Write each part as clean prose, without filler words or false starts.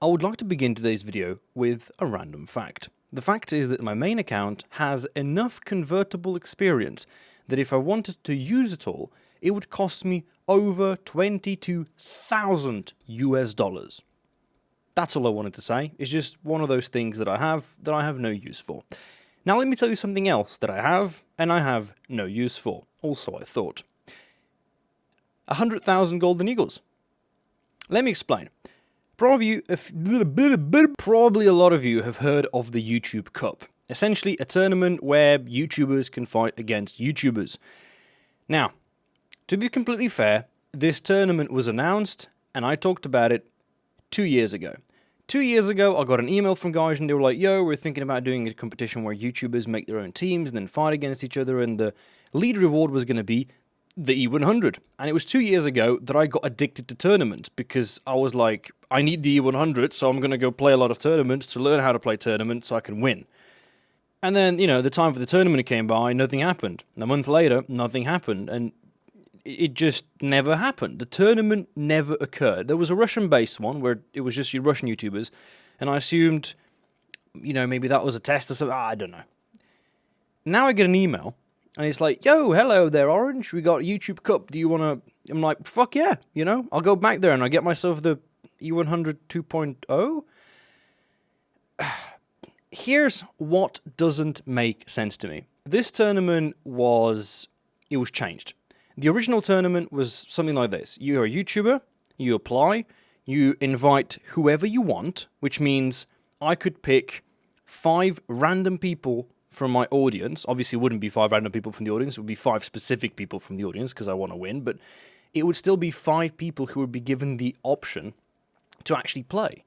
I would like to begin today's video with a random fact. The fact is that my main account has enough convertible experience that if I wanted to use it all, it would cost me over 22,000 US dollars. That's all I wanted to say. It's just one of those things that I have no use for. Now let me tell you something else that I have, and I have no use for. Also, I thought. 100,000 golden eagles. Let me explain. Probably a lot of you have heard of the YouTube Cup. Essentially a tournament where YouTubers can fight against YouTubers. Now, to be completely fair, this tournament was announced, and I talked about it 2 years ago. 2 years ago, I got an email from guys and they were like, yo, we're thinking about doing a competition where YouTubers make their own teams and then fight against each other, and the lead reward was going to be the E100. And it was 2 years ago that I got addicted to tournaments because I was like, I need the E100, so I'm going to go play a lot of tournaments to learn how to play tournaments so I can win. And then, you know, the time for the tournament came by, nothing happened. And a month later, nothing happened. And it just never happened. The tournament never occurred. There was a Russian-based one where it was just your Russian YouTubers, and I assumed, you know, maybe that was a test or something. I don't know. Now I get an email, and it's like, yo, hello there, Orange. We got YouTube Cup. Do you want to... I'm like, fuck yeah, you know. I'll go back there and I'll get myself the E100 2.0. Here's what doesn't make sense to me. This tournament was changed. The original tournament was something like this. You're a YouTuber, you apply, you invite whoever you want, which means I could pick 5 random people from my audience. Obviously, it wouldn't be 5 random people from the audience, it would be 5 specific people from the audience because I want to win, but it would still be 5 people who would be given the option to actually play.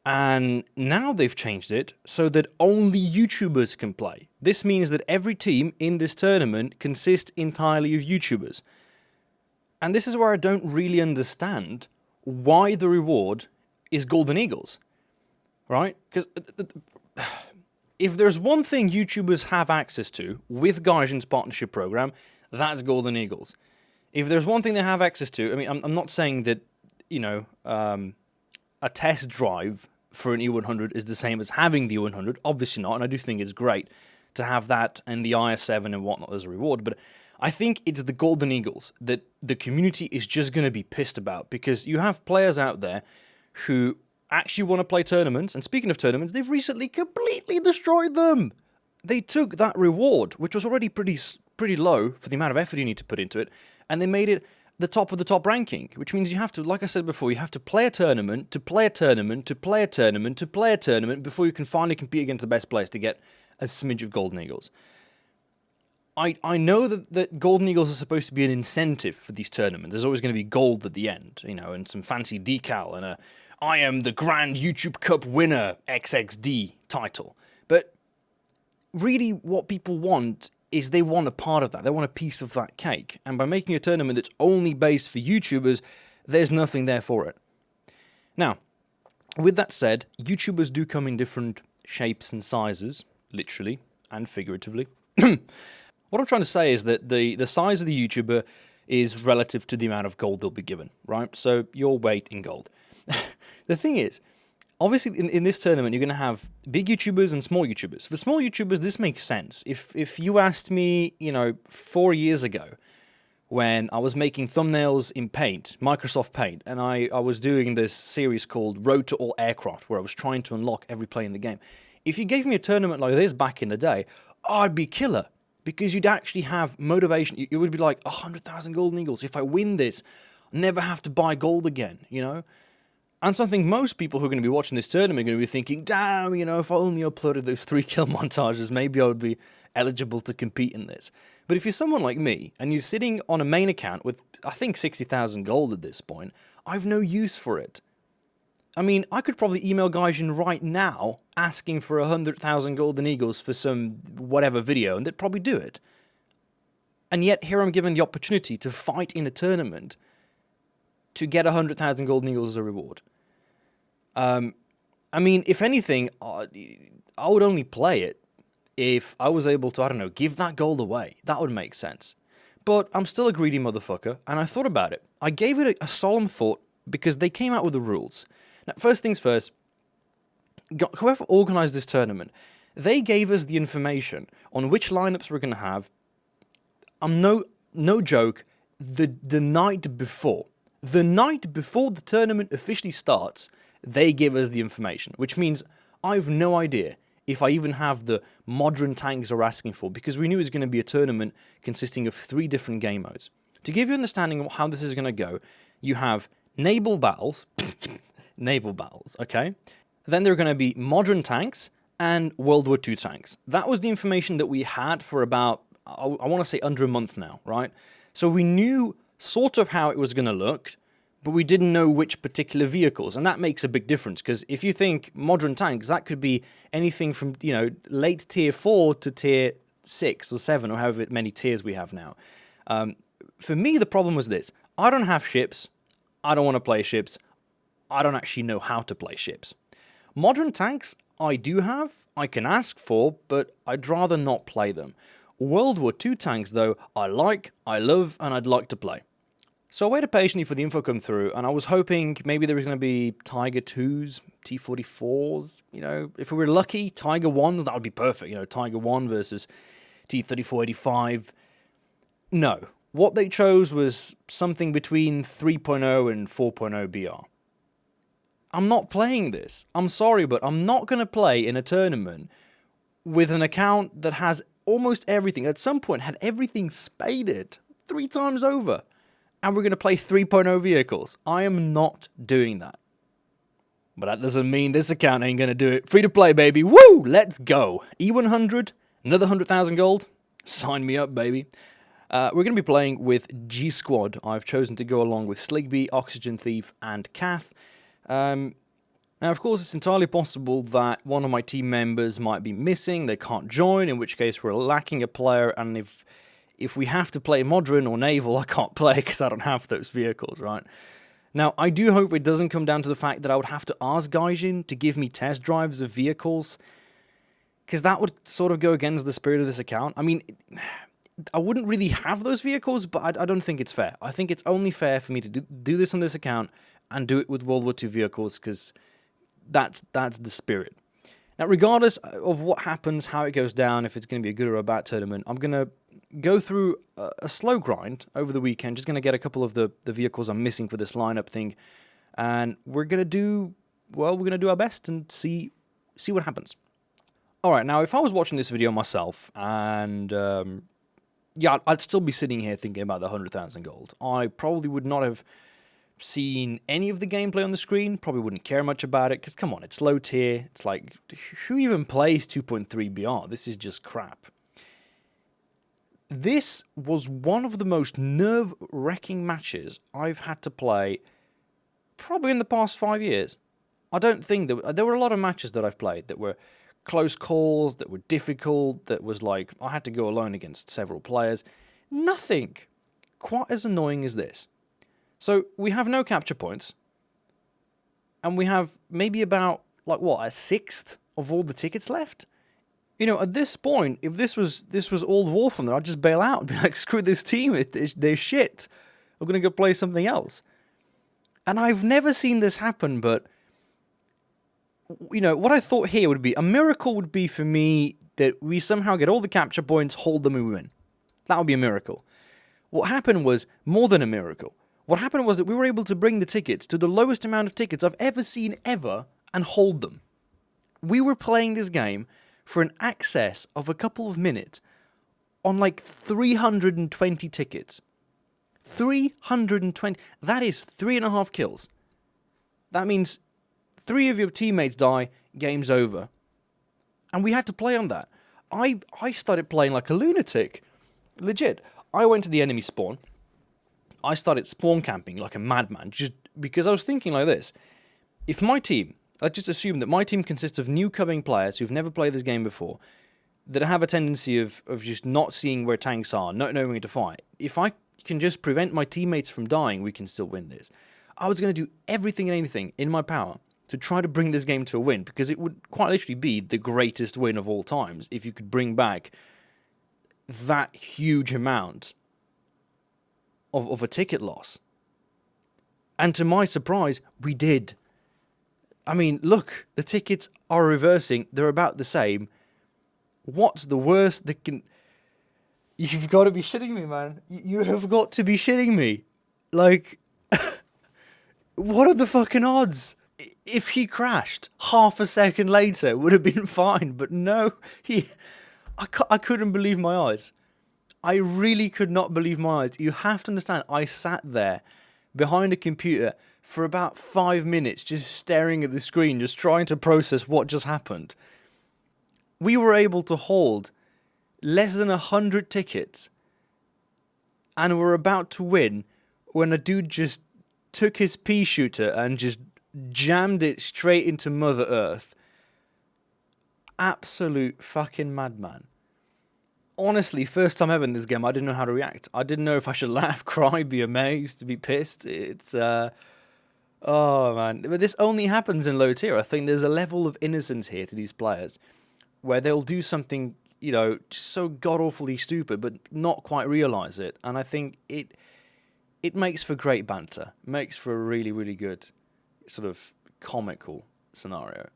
And now they've changed it so that only YouTubers can play. This means that every team in this tournament consists entirely of YouTubers. And this is where I don't really understand why the reward is Golden Eagles. Right? Because if there's one thing YouTubers have access to with Gaijin's partnership program, that's Golden Eagles. If there's one thing they have access to, I mean, I'm not saying that, you know, a test drive for an E100 is the same as having the E100. Obviously not, and I do think it's great to have that and the IS7 and whatnot as a reward, but I think it's the Golden Eagles that the community is just going to be pissed about, because you have players out there who actually want to play tournaments, and speaking of tournaments, they've recently completely destroyed them. They took that reward, which was already pretty low for the amount of effort you need to put into it, and they made it the top of the top ranking, which means you have to, like I said before, you have to play a tournament, to play a tournament, to play a tournament, to play a tournament before you can finally compete against the best players to get a smidge of Golden Eagles. I know that Golden Eagles are supposed to be an incentive for these tournaments. There's always going to be gold at the end, you know, and some fancy decal and a I am the Grand YouTube Cup winner XXD title. But really what people want is they want a part of that. They want a piece of that cake. And by making a tournament that's only based for YouTubers, there's nothing there for it. Now, with that said, YouTubers do come in different shapes and sizes, literally and figuratively. What I'm trying to say is that the size of the YouTuber is relative to the amount of gold they'll be given, right? So your weight in gold. The thing is, obviously, in this tournament, you're going to have big YouTubers and small YouTubers. For small YouTubers, this makes sense. If you asked me, you know, 4 years ago, when I was making thumbnails in Paint, Microsoft Paint, and I was doing this series called Road to All Aircraft, where I was trying to unlock every plane in the game. If you gave me a tournament like this back in the day, I'd be killer, because you'd actually have motivation. It would be like 100,000 Golden Eagles. If I win this, I'll never have to buy gold again, you know? And so I think most people who are going to be watching this tournament are going to be thinking, damn, you know, if I only uploaded those 3 kill montages, maybe I would be eligible to compete in this. But if you're someone like me, and you're sitting on a main account with, I think, 60,000 gold at this point, I've no use for it. I mean, I could probably email Gaijin right now asking for 100,000 Golden Eagles for some whatever video, and they'd probably do it. And yet, here I'm given the opportunity to fight in a tournament to get 100,000 Golden Eagles as a reward. I mean, if anything, I would only play it if I was able to, I don't know, give that gold away. That would make sense. But I'm still a greedy motherfucker, and I thought about it. I gave it a solemn thought because they came out with the rules. Now, first things first, whoever organised this tournament, they gave us the information on which lineups we're going to have. I'm no joke, the night before. The night before the tournament officially starts, they give us the information, which means I have no idea if I even have the modern tanks they're asking for, because we knew it was going to be a tournament consisting of 3 different game modes. To give you an understanding of how this is going to go, you have naval battles, okay? Then there are going to be modern tanks and World War II tanks. That was the information that we had for about, I want to say under a month now, right? So we knew sort of how it was going to look, but we didn't know which particular vehicles, and that makes a big difference, because if you think modern tanks, that could be anything from, late tier 4 to tier 6 or 7, or however many tiers we have now. For me, the problem was this. I don't have ships. I don't want to play ships. I don't actually know how to play ships. Modern tanks, I do have, I can ask for, but I'd rather not play them. World War II tanks, though, I love, and I'd like to play. So I waited patiently for the info to come through, and I was hoping maybe there was going to be Tiger 2s, T-44s, if we were lucky, Tiger 1s, that would be perfect, Tiger 1 versus T-34-85. No. What they chose was something between 3.0 and 4.0 BR. I'm not playing this. I'm sorry, but I'm not going to play in a tournament with an account that has almost everything, at some point had everything spaded 3 times over. And we're going to play 3.0 vehicles. I am not doing that. But that doesn't mean this account ain't going to do it. Free to play, baby. Woo! Let's go. E100, another 100,000 gold. Sign me up, baby. We're going to be playing with G Squad. I've chosen to go along with Sligbee, Oxygen Thief, and Kath. Now, of course, it's entirely possible that one of my team members might be missing. They can't join, in which case we're lacking a player. And if we have to play Modern or Naval, I can't play because I don't have those vehicles, right? Now, I do hope it doesn't come down to the fact that I would have to ask Gaijin to give me test drives of vehicles, because that would sort of go against the spirit of this account. I mean, I wouldn't really have those vehicles, but I don't think it's fair. I think it's only fair for me to do this on this account and do it with World War II vehicles, because that's the spirit. Now, regardless of what happens, how it goes down, if it's going to be a good or a bad tournament, I'm going to go through a slow grind over the weekend, just going to get a couple of the vehicles I'm missing for this lineup thing, and we're going to do our best and see what happens. Alright, now if I was watching this video myself, and I'd still be sitting here thinking about the 100,000 gold. I probably would not have seen any of the gameplay on the screen, probably wouldn't care much about it, because come on, it's low tier, it's like, who even plays 2.3 BR? This is just crap. This was one of the most nerve-wracking matches I've had to play probably in the past 5 years. I don't think there were a lot of matches that I've played that were close calls, that were difficult, that was like, I had to go alone against several players. Nothing quite as annoying as this. So, we have no capture points, and we have maybe about, a sixth of all the tickets left? At this point, if this was Old War from there, I'd just bail out and be like, screw this team, they're shit. I'm going to go play something else. And I've never seen this happen, but, what I thought here would be, a miracle would be for me that we somehow get all the capture points, hold them, and we win. That would be a miracle. What happened was more than a miracle. What happened was that we were able to bring the tickets to the lowest amount of tickets I've ever seen ever and hold them. We were playing this game for an access of a couple of minutes on 320 tickets. 320. That is 3.5 kills. That means 3 of your teammates die, game's over. And we had to play on that. I started playing like a lunatic. Legit. I went to the enemy spawn. I started spawn camping like a madman, just because I was thinking like this. If my team, let's just assume that my team consists of newcoming players who've never played this game before, that have a tendency of just not seeing where tanks are, not knowing where to fight. If I can just prevent my teammates from dying, we can still win this. I was going to do everything and anything in my power to try to bring this game to a win, because it would quite literally be the greatest win of all times if you could bring back that huge amount of a ticket loss. And to my surprise, we did. I mean, look, the tickets are reversing. They're about the same. What's the worst that can... You've got to be shitting me, man. You have got to be shitting me. Like, what are the fucking odds? If he crashed half a second later, it would have been fine. But no, I couldn't believe my eyes. I really could not believe my eyes. You have to understand, I sat there behind a computer for about 5 minutes just staring at the screen, just trying to process what just happened. We were able to hold less than 100 tickets and were about to win when a dude just took his pea shooter and just jammed it straight into Mother Earth. Absolute fucking madman. Honestly, first time ever in this game, I didn't know how to react. I didn't know if I should laugh, cry, be amazed, be pissed. It's, oh man. But this only happens in low tier. I think there's a level of innocence here to these players where they'll do something, you know, just so god-awfully stupid, but not quite realise it. And I think it makes for great banter. It makes for a really, really good sort of comical scenario.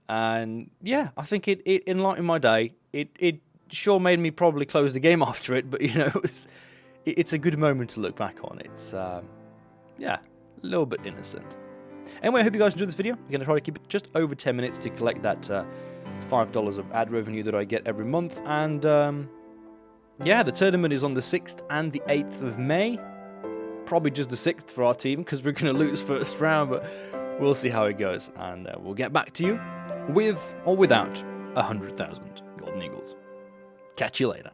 And yeah, I think it enlightened my day. It sure made me probably close the game after it, but you know, it's a good moment to look back on. It's yeah, a little bit innocent. Anyway, I hope you guys enjoyed this video. I'm going to try to keep it just over 10 minutes to collect that $5 of ad revenue that I get every month. And yeah, the tournament is on the 6th and the 8th of May. Probably just the 6th for our team because we're going to lose first round, but we'll see how it goes. And we'll get back to you with or without 100,000 Golden Eagles. Catch you later.